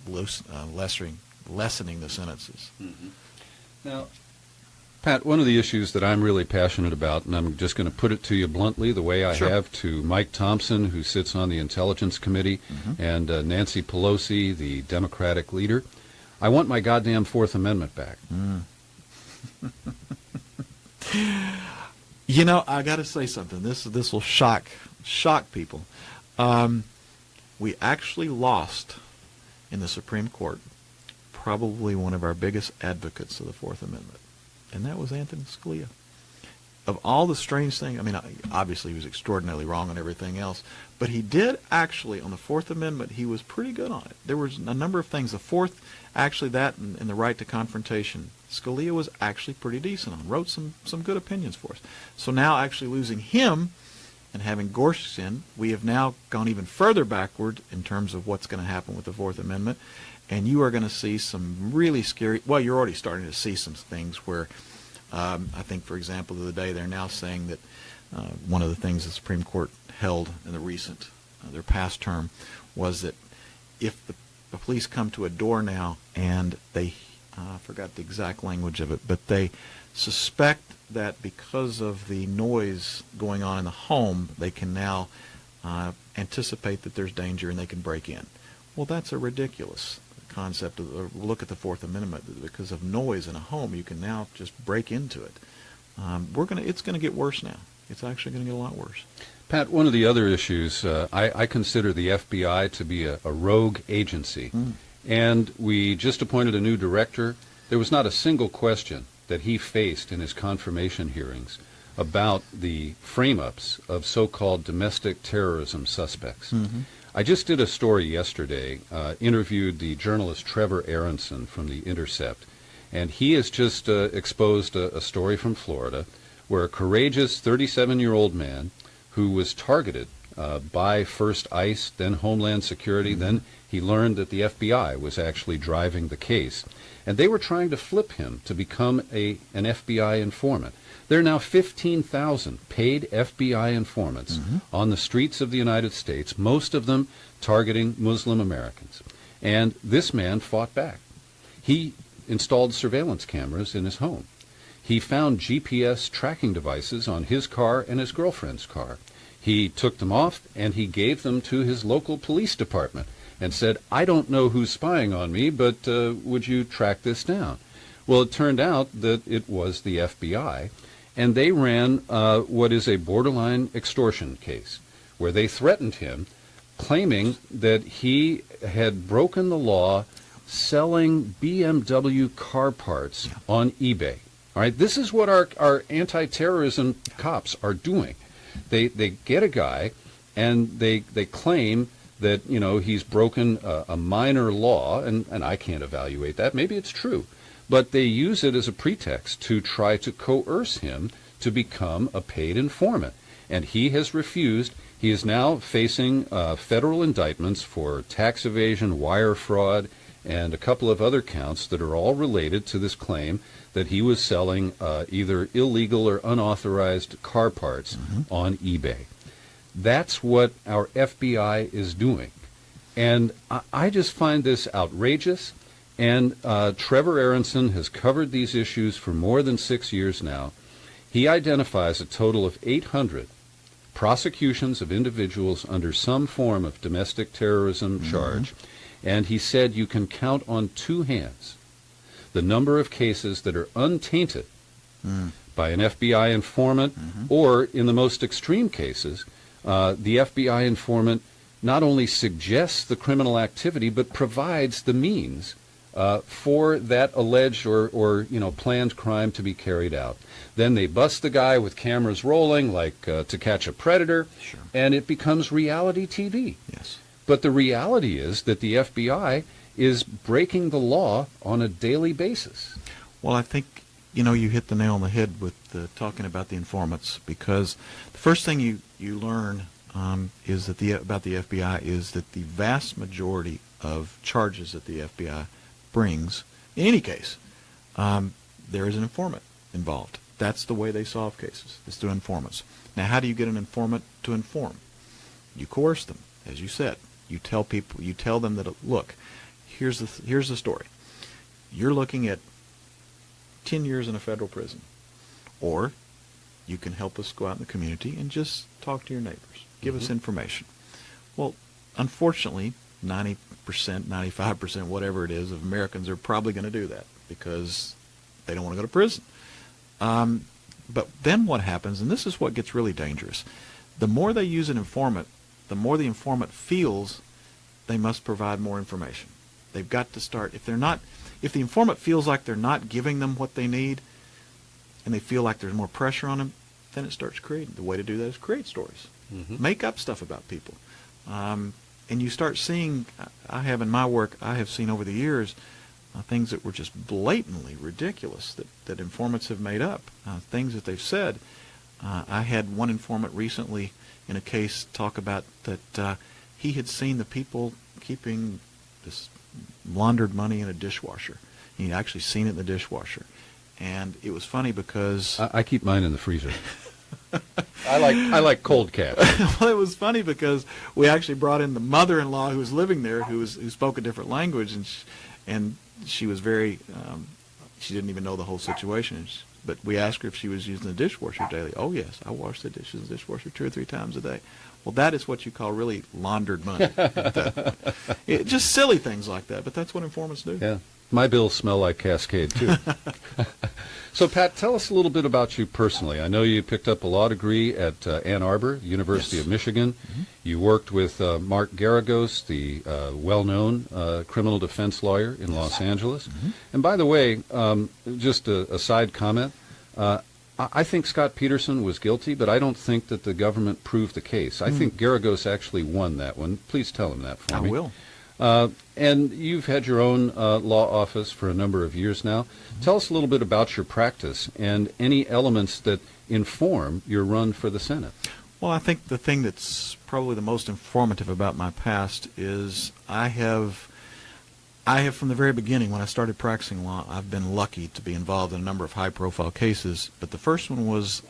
lessening the sentences. Mm-hmm. Now, Pat, one of the issues that I'm really passionate about, and I'm just going to put it to you bluntly, the way I Sure. have to Mike Thompson, who sits on the Intelligence Committee, Mm-hmm. and Nancy Pelosi, the Democratic leader, I want my goddamn Fourth Amendment back. You know, I got to say something. This will shock people. We actually lost in the Supreme Court probably one of our biggest advocates of the Fourth Amendment, and that was Anthony Scalia. Of all the strange things, I mean, obviously he was extraordinarily wrong on everything else, but he did actually, on the Fourth Amendment, he was pretty good on it. There was a number of things. The Fourth, actually that and the right to confrontation, Scalia was actually pretty decent on, wrote some good opinions for us. So now actually losing him and having Gorsuch in, we have now gone even further backward in terms of what's going to happen with the Fourth Amendment, and you are going to see some really scary, well, you're already starting to see some things where I think, for example, the other day they're now saying that one of the things the Supreme Court held in the recent, their past term, was that if the police come to a door now and they, I forgot the exact language of it, but they suspect that because of the noise going on in the home, they can now anticipate that there's danger and they can break in. Well, that's a ridiculous concept. Look at the Fourth Amendment. Because of noise in a home, you can now just break into it. It's going to get worse now. It's actually going to get a lot worse. Pat, one of the other issues, I consider the FBI to be a rogue agency. And we just appointed a new director. There was not a single question that he faced in his confirmation hearings about the frame-ups of so-called domestic terrorism suspects. Mm-hmm. I just did a story yesterday, interviewed the journalist Trevor Aronson from The Intercept, and he has just exposed a story from Florida where a courageous 37-year-old man who was targeted by first ICE, then Homeland Security, then he learned that the FBI was actually driving the case, and they were trying to flip him to become an FBI informant. There are now 15,000 paid FBI informants on the streets of the United States, most of them targeting Muslim Americans. And this man fought back. He installed surveillance cameras in his home. He found GPS tracking devices on his car and his girlfriend's car. He took them off and he gave them to his local police department and said, I don't know who's spying on me, but would you track this down? Well, it turned out that it was the FBI. And they ran what is a borderline extortion case, where they threatened him, claiming that he had broken the law selling BMW car parts on eBay. All right, this is what our anti-terrorism cops are doing. They get a guy, and they claim that, you know, he's broken a minor law, and I can't evaluate that. Maybe it's true. But they use it as a pretext to try to coerce him to become a paid informant. And he has refused. He is now facing federal indictments for tax evasion, wire fraud, and a couple of other counts that are all related to this claim that he was selling either illegal or unauthorized car parts on eBay. That's what our FBI is doing. And I just find this outrageous. And Trevor Aronson has covered these issues for more than 6 years now. He identifies a total of 800 prosecutions of individuals under some form of domestic terrorism charge, and he said you can count on two hands the number of cases that are untainted by an FBI informant, or in the most extreme cases, the FBI informant not only suggests the criminal activity, but provides the means for that alleged or planned crime to be carried out. Then they bust the guy with cameras rolling, like To Catch a Predator, and it becomes reality TV. Yes. But the reality is that the FBI is breaking the law on a daily basis. Well, I think, you hit the nail on the head with talking about the informants, because the first thing you learn is that about the FBI is that the vast majority of charges that the FBI brings, in any case, there is an informant involved. That's the way they solve cases, is through informants. Now, how do you get an informant to inform? You coerce them, as you said. You tell them that, look, here's the story. You're looking at 10 years in a federal prison. Or you can help us go out in the community and just talk to your neighbors. Give us information. Well, unfortunately, 90%, 95%, whatever it is, of Americans are probably going to do that because they don't want to go to prison. But then what happens, and this is what gets really dangerous, the more they use an informant, the more the informant feels they must provide more information. They've got to start, if the informant feels like they're not giving them what they need and they feel like there's more pressure on them, then it starts creating. The way to do that is create stories. Make up stuff about people. And you start seeing, I have in my work, I have seen over the years things that were just blatantly ridiculous that informants have made up, things that they've said. I had one informant recently in a case talk about that he had seen the people keeping this laundered money in a dishwasher. He'd actually seen it in the dishwasher. And it was funny because... I keep mine in the freezer. I like cold cash. Well, it was funny because we actually brought in the mother-in-law who was living there, who spoke a different language, and she was very... she didn't even know the whole situation. But we asked her if she was using the dishwasher daily. Oh, yes, I wash the dishes in the dishwasher 2 or 3 times a day. Well, that is what you call really laundered money. Just silly things like that, but that's what informants do. Yeah. My bills smell like Cascade, too. So, Pat, tell us a little bit about you personally. I know you picked up a law degree at Ann Arbor, University of Michigan. You worked with Mark Garagos, the well-known criminal defense lawyer in Los Angeles. And by the way, just a side comment, I think Scott Peterson was guilty, but I don't think that the government proved the case. I think Garagos actually won that one. Please tell him that for me. I will. And you've had your own law office for a number of years now. Tell us a little bit about your practice and any elements that inform your run for the Senate. Well, I think the thing that's probably the most informative about my past is I have from the very beginning, when I started practicing law, I've been lucky to be involved in a number of high-profile cases. But the first one was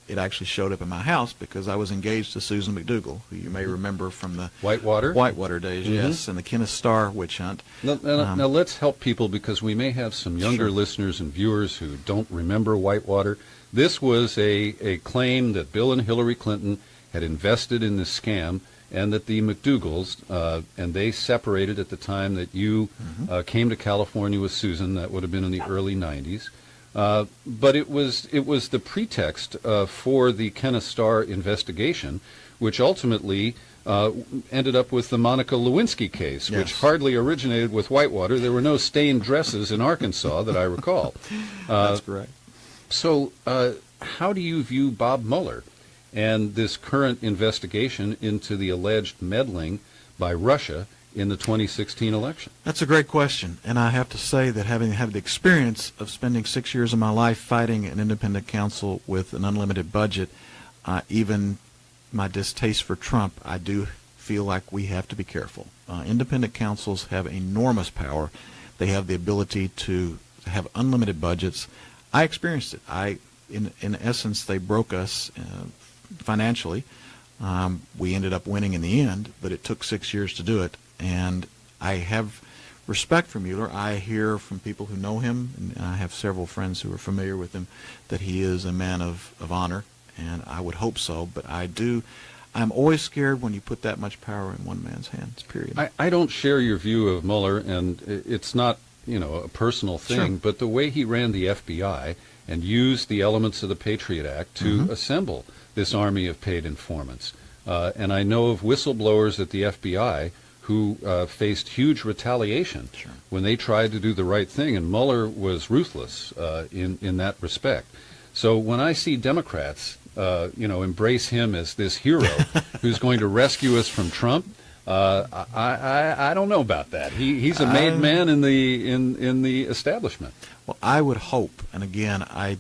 it actually showed up in my house because I was engaged to Susan McDougal, who you may remember from the Whitewater days, yes, and the Kenneth Starr witch hunt. Now let's help people because we may have some younger listeners and viewers who don't remember Whitewater. This was a claim that Bill and Hillary Clinton had invested in this scam, and that the McDougals, and they separated at the time that you came to California with Susan. That would have been in the early 90s. But it was the pretext for the Kenneth Starr investigation, which ultimately ended up with the Monica Lewinsky case, which hardly originated with Whitewater. There were no stained dresses in Arkansas that I recall. That's correct. So how do you view Bob Mueller and this current investigation into the alleged meddling by Russia in the 2016 election? That's a great question, and I have to say that having had the experience of spending 6 years of my life fighting an independent counsel with an unlimited budget, even my distaste for Trump, I do feel like we have to be careful. Independent counsels have enormous power. They have the ability to have unlimited budgets. I experienced it. In essence, they broke us financially. We ended up winning in the end, but it took 6 years to do it. And I have respect for Mueller. I hear from people who know him, and I have several friends who are familiar with him, that he is a man of honor, and I would hope so. But I'm always scared when you put that much power in one man's hands, period. I don't share your view of Mueller, and it's not, a personal thing, but the way he ran the FBI and used the elements of the Patriot Act to assemble this army of paid informants. And I know of whistleblowers at the FBI who faced huge retaliation when they tried to do the right thing, and Mueller was ruthless in that respect. So when I see Democrats, embrace him as this hero who's going to rescue us from Trump, I don't know about that. He's a made man in the establishment. Well, I would hope, and again, I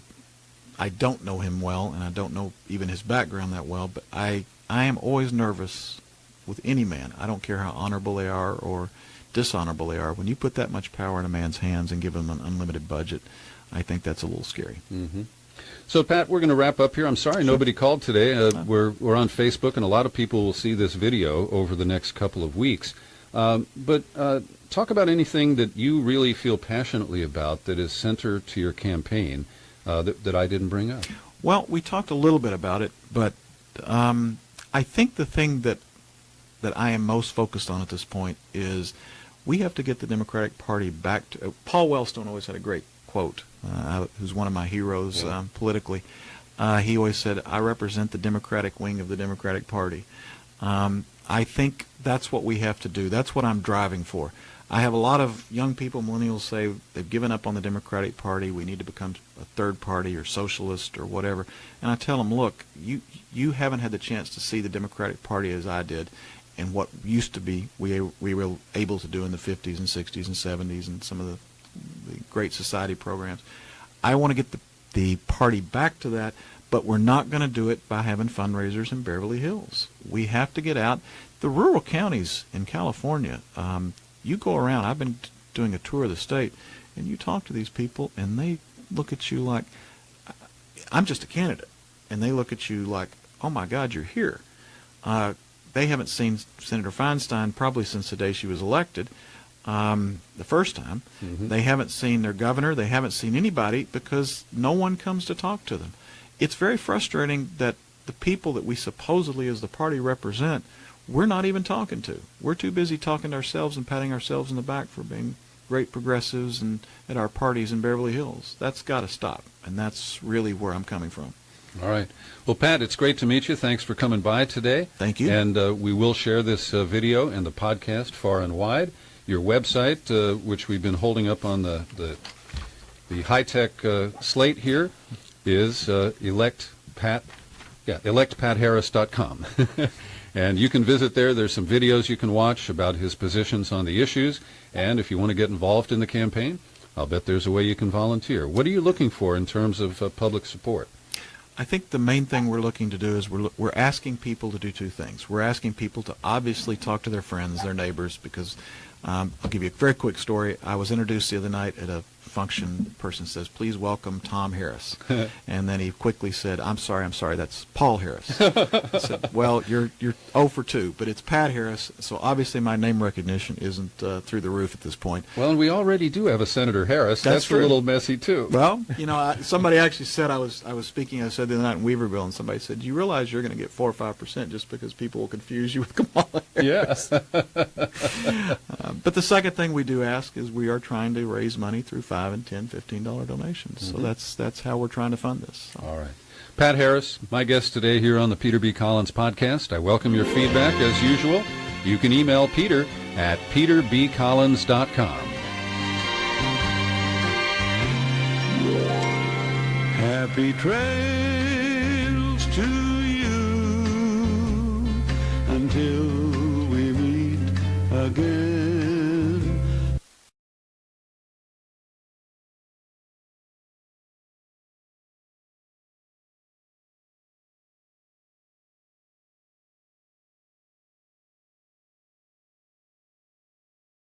don't know him well, and I don't know even his background that well, but I am always nervous with any man. I don't care how honorable they are or dishonorable they are. When you put that much power in a man's hands and give him an unlimited budget, I think that's a little scary. Mm-hmm. So, Pat, we're going to wrap up here. I'm sorry nobody called today. We're on Facebook, and a lot of people will see this video over the next couple of weeks. But talk about anything that you really feel passionately about that is center to your campaign that I didn't bring up. Well, we talked a little bit about it, but I think the thing that I am most focused on at this point is we have to get the Democratic Party back to... Paul Wellstone always had a great quote, who's one of my heroes politically. He always said, I represent the Democratic wing of the Democratic Party. I think that's what we have to do. That's what I'm driving for. I have a lot of young people, millennials, say they've given up on the Democratic Party. We need to become a third party or socialist or whatever. And I tell them, look, you haven't had the chance to see the Democratic Party as I did and what used to be we were able to do in the 50s and 60s and 70s and some of the Great Society programs. I want to get the party back to that, but we're not going to do it by having fundraisers in Beverly Hills. We have to get out. The rural counties in California, you go around, I've been doing a tour of the state, and you talk to these people, and they look at you like, I'm just a candidate. And they look at you like, oh, my God, you're here. They haven't seen Senator Feinstein probably since the day she was elected. The first time. Mm-hmm. They haven't seen their governor. They haven't seen anybody because no one comes to talk to them. It's very frustrating that the people that we supposedly as the party represent, we're not even talking to. We're too busy talking to ourselves and patting ourselves in the back for being great progressives and at our parties in Beverly Hills. That's got to stop, and that's really where I'm coming from. All right. Well, Pat, it's great to meet you. Thanks for coming by today. Thank you. And we will share this video and the podcast far and wide. Your website, which we've been holding up on the high-tech slate here, is electpatharris.com. And you can visit there. There's some videos you can watch about his positions on the issues. And if you want to get involved in the campaign, I'll bet there's a way you can volunteer. What are you looking for in terms of public support? I think the main thing we're looking to do is we're asking people to do two things. We're asking people to obviously talk to their friends, their neighbors, because I'll give you a very quick story. I was introduced the other night at a function. The person says, please welcome Tom Harris. And then he quickly said, I'm sorry, that's Paul Harris. I said, well, you're 0 for 2, but it's Pat Harris, so obviously my name recognition isn't through the roof at this point. Well, and we already do have a Senator Harris. That's true. A little messy, too. Well, somebody actually said, I was speaking, I said the other night in Weaverville, and somebody said, do you realize you're going to get 4 or 5% just because people will confuse you with Kamala Harris? Yes. But the second thing we do ask is we are trying to raise money through $5 and $10, $15 donations. Mm-hmm. So that's how we're trying to fund this. So. All right. Pat Harris, my guest today here on the Peter B. Collins podcast. I welcome your feedback as usual. You can email Peter at peterbcollins.com. Happy trails to you until we meet again.